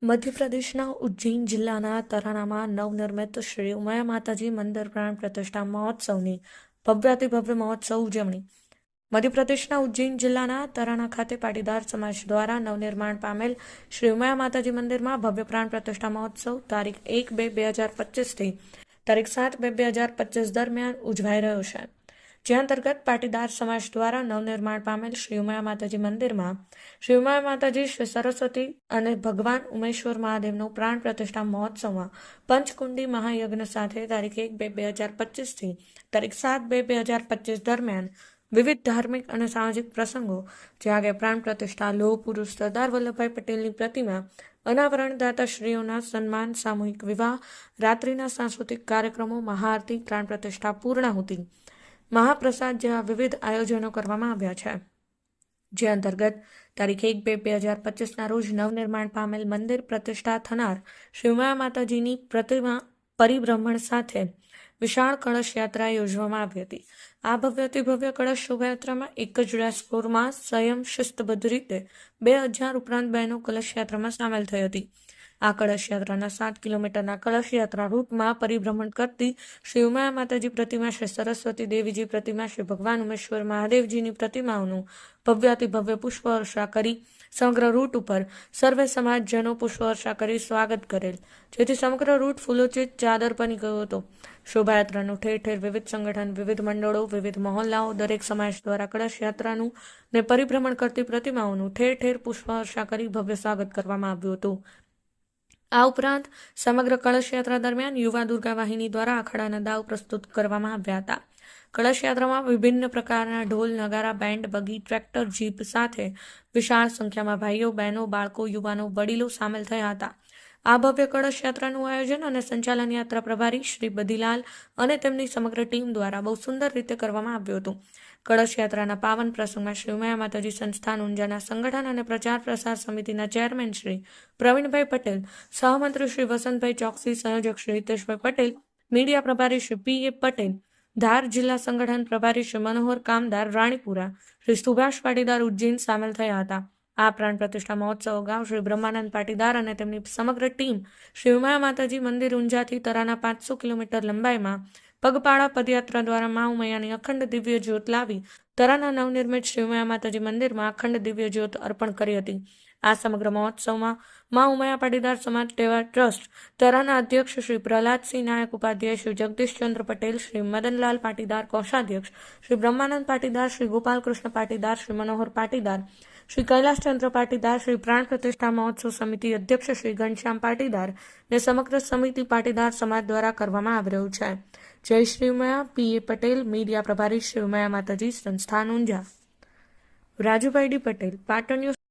મધ્યપ્રદેશના ઉજ્જૈન જિલ્લાના તરાનામાં નવનિર્મિત શ્રી ઉમિયા માતાજી મંદિર પ્રાણ પ્રતિષ્ઠા મહોત્સવની ભવ્યાતિભવ્ય મહોત્સવ ઉજવણી. મધ્યપ્રદેશના ઉજ્જૈન જિલ્લાના તરાના ખાતે પાટીદાર સમાજ દ્વારા નવનિર્માણ પામેલ શ્રી ઉમિયા માતાજી મંદિરમાં ભવ્ય પ્રાણ પ્રતિષ્ઠા મહોત્સવ તારીખ 1-2-2025 તારીખ 7-2-2025 દરમિયાન ઉજવાઈ રહ્યો છે. જે અંતર્ગત પાટીદાર સમાજ દ્વારા નવનિર્માણ પામેલ શ્રી ઉમિયા માતાજી મંદિરમાં શ્રી ઉમિયા માતાજી, શ્રી સરસ્વતી અને ભગવાન ઉમેશ્વર મહાદેવનો પ્રાણ પ્રતિષ્ઠા મહોત્સવમાં પંચકુંડી મહાયજ્ઞ સાથે તારીખ 1-2-2025 તારીખ 7-2-2025 દરમિયાન વિવિધ ધાર્મિક અને સામાજિક પ્રસંગો, જેવા કે પ્રાણ પ્રતિષ્ઠા, લોહ પુરુષ સરદાર વલ્લભભાઈ પટેલની પ્રતિમા, અનાવરણ દાતાશ્રીઓના સન્માન, સામૂહિક વિવાહ, રાત્રિના સાંસ્કૃતિક કાર્યક્રમો, મહાઆરતી, પ્રાણ પ્રતિષ્ઠા, પૂર્ણાહુતિ, મહાપ્રસાદ જેવા વિવિધ આયોજનો કરવામાં આવ્યા છે. જે અંતર્ગત તારીખ 1-2-2025ના રોજ નવનિર્માણ પામેલ મંદિર પ્રતિષ્ઠા થનાર શ્રી ઉમિયા માતાજીની પ્રતિમા પરિભ્રમણ સાથે વિશાળ કળશ યાત્રા યોજવામાં આવી હતી. આ ભવ્યાતિભવ્ય કળશ શોભાયાત્રામાં એક જ ડેશબોર્ડમાં સંયમ શિસ્તબદ્ધ રીતે 2000 ઉપરાંત બહેનો કળશ યાત્રામાં સામેલ થઈ હતી. આ કળશ યાત્રાના 7 કિલોમીટરના કળશ યાત્રા રૂટમાં પરિભ્રમણ કરતી શ્રી ઉમિયા માતાજી પ્રતિમા, શ્રી સરસ્વતી દેવીજી પ્રતિમા, શ્રી ભગવાન ઉમેશ્વર મહાદેવજીની પ્રતિમાઓનું ભવ્યાતિભવ્ય પુષ્પવર્ષા કરી સમગ્ર રૂટ ઉપર સર્વે સમાજજનો પુષ્પવર્ષા કરી સ્વાગત કરેલ, જેથી સમગ્ર રૂટ ફૂલોચિત ચાદર બની ગયો હતો. શોભાયાત્રાનું ઠેર ઠેર વિવિધ સંગઠન, વિવિધ મંડળો, વિવિધ મહોલ્લાઓ, દરેક સમાજ દ્વારા કળશ યાત્રાનું ને પરિભ્રમણ કરતી પ્રતિમાઓનું ઠેર ઠેર પુષ્પવર્ષા કરી ભવ્ય સ્વાગત કરવામાં આવ્યું હતું. આ ઉપરાંત સમગ્ર કળશ યાત્રા દરમિયાન યુવા દુર્ગા વાહિની દ્વારા અખાડાના દાવ પ્રસ્તુત કરવામાં આવ્યા હતા. કળશ યાત્રામાં વિભિન્ન પ્રકારના ઢોલ, નગારા, બેન્ડ, બગી, ટ્રેક્ટર, જીપ સાથે વિશાળ સંખ્યામાં ભાઈઓ, બહેનો, બાળકો, યુવાનો, વડીલો સામેલ થયા હતા. આ ભવ્ય કળશ યાત્રાનું આયોજન અને સંચાલન યાત્રા પ્રભારી શ્રી બદીલાલ અને તેમની સમગ્ર ટીમ દ્વારા બહુ સુંદર રીતે કરવામાં આવ્યું હતું. કળશ યાત્રાના પાવન પ્રસંગમાં શ્રી ઉમિયા માતાજી સંસ્થાન ઊંઝાના સંગઠન અને પ્રચાર પ્રસાર સમિતિના ચેરમેન શ્રી પ્રવીણભાઈ પટેલ, સહમંત્રી શ્રી વસંતભાઈ ચોકસી, સંયોજક શ્રી હિતેશભાઈ પટેલ, મીડિયા પ્રભારી શ્રી પી.એ. પટેલ, ધાર જિલ્લા સંગઠન પ્રભારી શ્રી મનોહર કામદાર રાણીપુરા, શ્રી સુભાષ પાટીદાર ઉજ્જૈન સામેલ થયા હતા. આ પ્રાણ પ્રતિષ્ઠા મહોત્સવ અગાઉ શ્રી બ્રહ્માનંદ પાટીદાર અને તેમની સમગ્ર ટીમ શ્રી ઉમિયા માતાજી મંદિર ઊંઝાથી તરાના 500 કિલોમીટર લંબાઈમાં પગપાળા પદયાત્રા દ્વારા મા ઉમિયાની અખંડ દિવ્ય જ્યોત લાવી તરાના નવનિર્મિત શ્રી ઉમિયા માતાજી મંદિરમાં અખંડ દિવ્ય જ્યોત અર્પણ કરી હતી. આ સમગ્ર મહોત્સવમાં મા ઉમિયા પાટીદાર સમાજ સેવા ટ્રસ્ટ તરાના અધ્યક્ષ શ્રી પ્રહલાદસિંહ નાયક, ઉપાધ્યક્ષ શ્રી જગદીશચંદ્ર પટેલ, શ્રી મદનલાલ પાટીદાર કોષાધ્યક્ષ, શ્રી બ્રહ્માનંદ પાટીદાર, શ્રી ગોપાલકૃષ્ણ પાટીદાર, શ્રી મનોહર પાટીદાર, શ્રી કૈલાશચંદ્ર પાટીદાર, શ્રી પ્રાણ પ્રતિષ્ઠા મહોત્સવ સમિતિ અધ્યક્ષ શ્રી ઘનશ્યામ પાટીદાર ને સમગ્ર સમિતિ પાટીદાર સમાજ દ્વારા કરવામાં આવી રહ્યું છે. જય શ્રી ઉમિયા. પી.એ. પટેલ, મીડિયા પ્રભારી શ્રી ઉમિયા માતાજી સંસ્થાન ઊંઝા. Rajubhai D Patel, Patan news.